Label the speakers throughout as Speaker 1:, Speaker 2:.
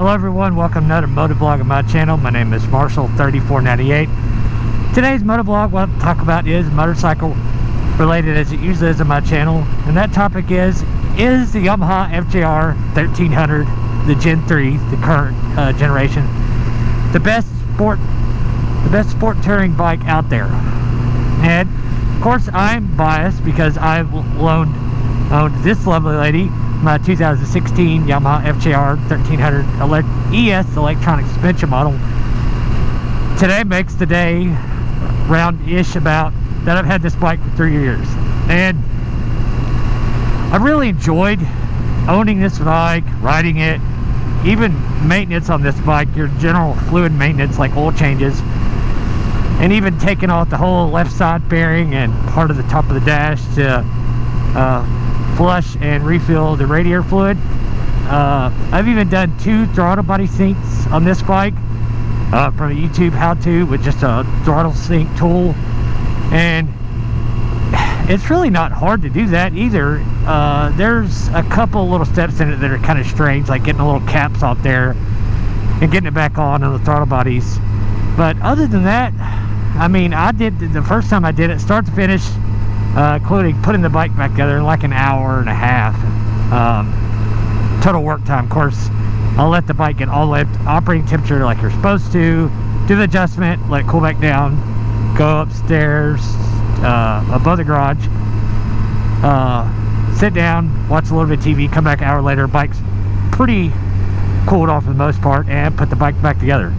Speaker 1: Hello everyone, welcome to another motovlog on my channel. My name is Marshall3498. Today's motovlog, what I'll talk about is motorcycle related as it usually is on my channel. And that topic is the Yamaha FJR 1300, the Gen 3, the current generation, the best sport touring bike out there. And of course I'm biased because I've owned this lovely lady, my 2016 Yamaha FJR 1300 ES electronic suspension model. Today makes the day round-ish about that I've had this bike for 3 years, and I really enjoyed owning this bike, riding it, even maintenance on this bike, your general fluid maintenance like oil changes, and even taking off the whole left side bearing and part of the top of the dash to flush and refill the radiator fluid. I've even done 2 throttle body sinks on this bike from a YouTube how-to with just a throttle sync tool, and it's really not hard to do that either. There's a couple little steps in it that are kind of strange, like getting the little caps off there and getting it back on the throttle bodies, but other than that, I mean, I did the first time I did it start to finish, including putting the bike back together, in like an hour and a half total work time. Of course, I'll let the bike get all the way up to operating temperature like you're supposed to, do the adjustment, let it cool back down, go upstairs above the garage, sit down, watch a little bit of TV, come back an hour later, bike's pretty cooled off for the most part, and put the bike back together.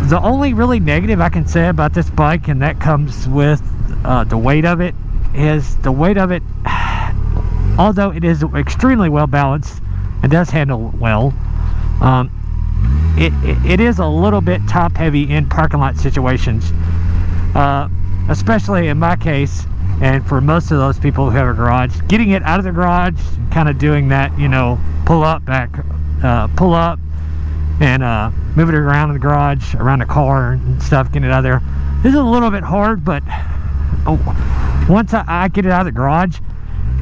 Speaker 1: The only really negative I can say about this bike, and that comes with the weight of it, is the weight of it, although it is extremely well balanced and does handle well, it is a little bit top heavy in parking lot situations, especially in my case, and for most of those people who have a garage. Getting it out of the garage, kind of doing that, you know, pull up and move it around in the garage, around the car and stuff, getting it out of there. This is a little bit hard, but once I get it out of the garage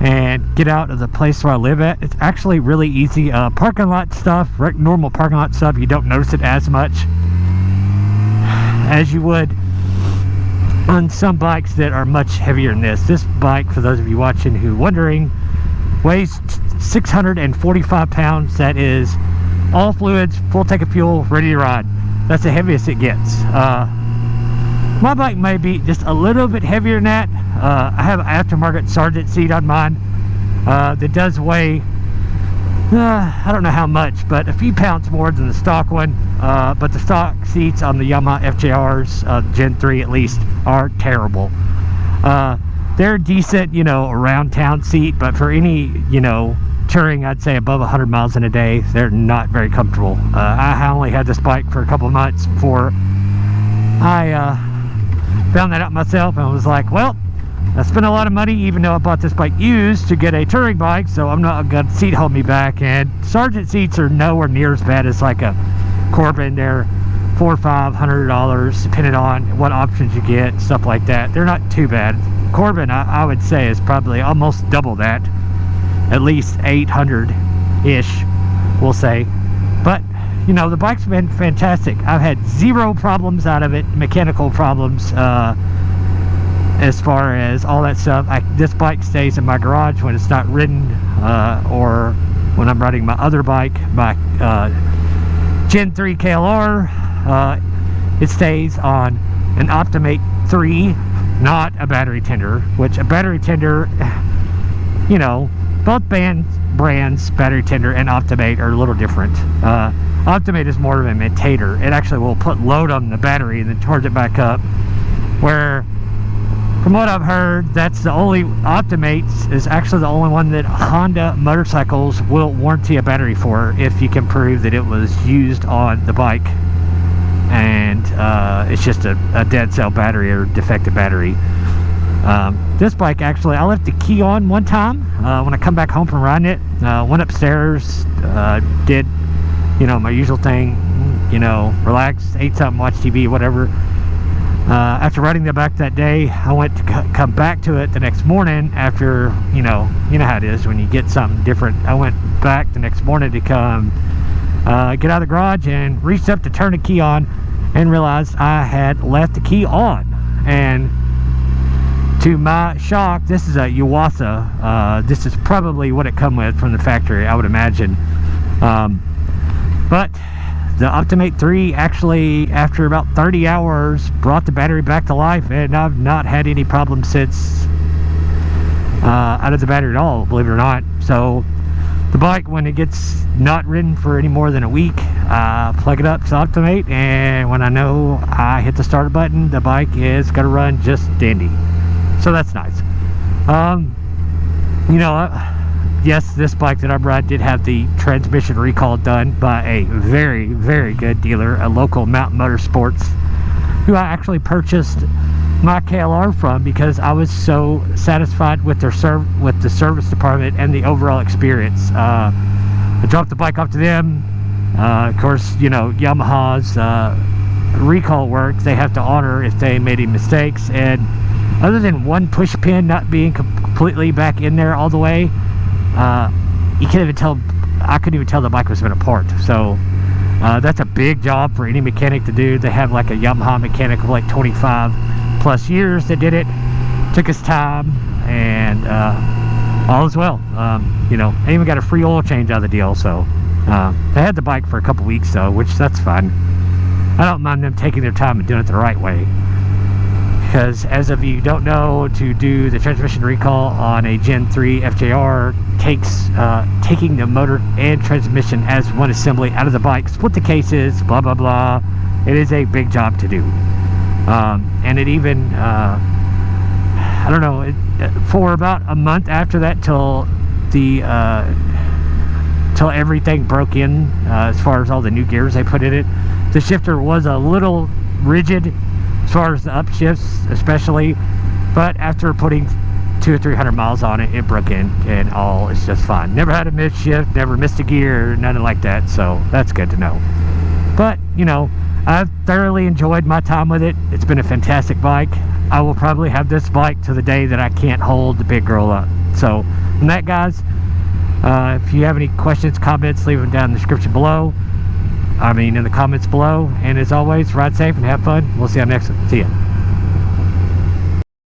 Speaker 1: and get out of the place where I live at, it's actually really easy. Parking lot stuff, normal parking lot stuff, you don't notice it as much as you would on some bikes that are much heavier than this. This bike, for those of you watching who wondering, weighs 645 pounds. That is all fluids, full tank of fuel, ready to ride. That's the heaviest it gets. My bike may be just a little bit heavier than that. I have an aftermarket Sargent seat on mine that does weigh, I don't know how much, but a few pounds more than the stock one. But the stock seats on the Yamaha FJRs, Gen 3 at least, are terrible. They're decent, you know, around town seat, but for any, you know, touring, I'd say above 100 miles in a day, they're not very comfortable. I only had this bike for a couple of months before I found that out myself, and was like, well, I spent a lot of money, even though I bought this bike used, to get a touring bike, so I'm not gonna seat hold me back. And Sargent seats are nowhere near as bad as like a Corbin. They're $400 or $500 depending on what options you get, stuff like that. They're not too bad. Corbin, I would say, is probably almost double that, at least 800-ish, we'll say. But you know, the bike's been fantastic. I've had 0 problems out of it, mechanical problems, as far as all that stuff. This bike stays in my garage when it's not ridden, or when I'm riding my other bike, my Gen 3 KLR. It stays on an Optimate 3, not a battery tender, which a battery tender, you know, both brands, battery tender and Optimate, are a little different. Optimate is more of a imitator. It actually will put load on the battery and then charge it back up, where from what I've heard, that's the only, Optimates is actually the only one that Honda motorcycles will warranty a battery for, if you can prove that it was used on the bike and it's just a dead cell battery or defective battery. This bike, actually, I left the key on one time when I come back home from riding it. Went upstairs, did, you know, my usual thing, you know, relax, ate something, watch TV, whatever. After riding the bike that day, I went to come back to it the next morning after, you know how it is when you get something different. I went back the next morning to come get out of the garage and reached up to turn the key on and realized I had left the key on. And to my shock, this is a Yuasa. This is probably what it come with from the factory, I would imagine. But the Optimate 3 actually, after about 30 hours, brought the battery back to life, and I've not had any problems since out of the battery at all, believe it or not. So the bike, when it gets not ridden for any more than a week, plug it up to Optimate, and when I know I hit the starter button, the bike is going to run just dandy. So that's nice. Yes, this bike that I brought did have the transmission recall done by a very, very good dealer, a local Mountain Motorsports, who I actually purchased my KLR from because I was so satisfied with the service department and the overall experience. I dropped the bike off to them. Of course, Yamaha's recall work, they have to honor if they made any mistakes, and other than one push pin not being completely back in there all the way, you can't even tell. I couldn't even tell the bike was been apart. So that's a big job for any mechanic to do. They have like a Yamaha mechanic of like 25 plus years that did it. Took his time, and all is well. I even got a free oil change out of the deal. So they had the bike for a couple weeks though, which that's fine. I don't mind them taking their time and doing it the right way. Because as if you don't know, to do the transmission recall on a Gen 3 FJR takes taking the motor and transmission as one assembly out of the bike, split the cases, blah blah blah. It is a big job to do, and it even I don't know, for about a month after that till everything broke in, as far as all the new gears they put in it. The shifter was a little rigid as far as the upshifts especially, but after putting 200 or 300 miles on it, it broke in and all is just fine. Never had a missed shift, never missed a gear, nothing like that, so that's good to know. But I've thoroughly enjoyed my time with it. It's been a fantastic bike. I will probably have this bike to the day that I can't hold the big girl up. So on that, guys, if you have any questions, comments, leave them down in the description below. In the comments below. And as always, ride safe and have fun. We'll see you on the next one. See ya.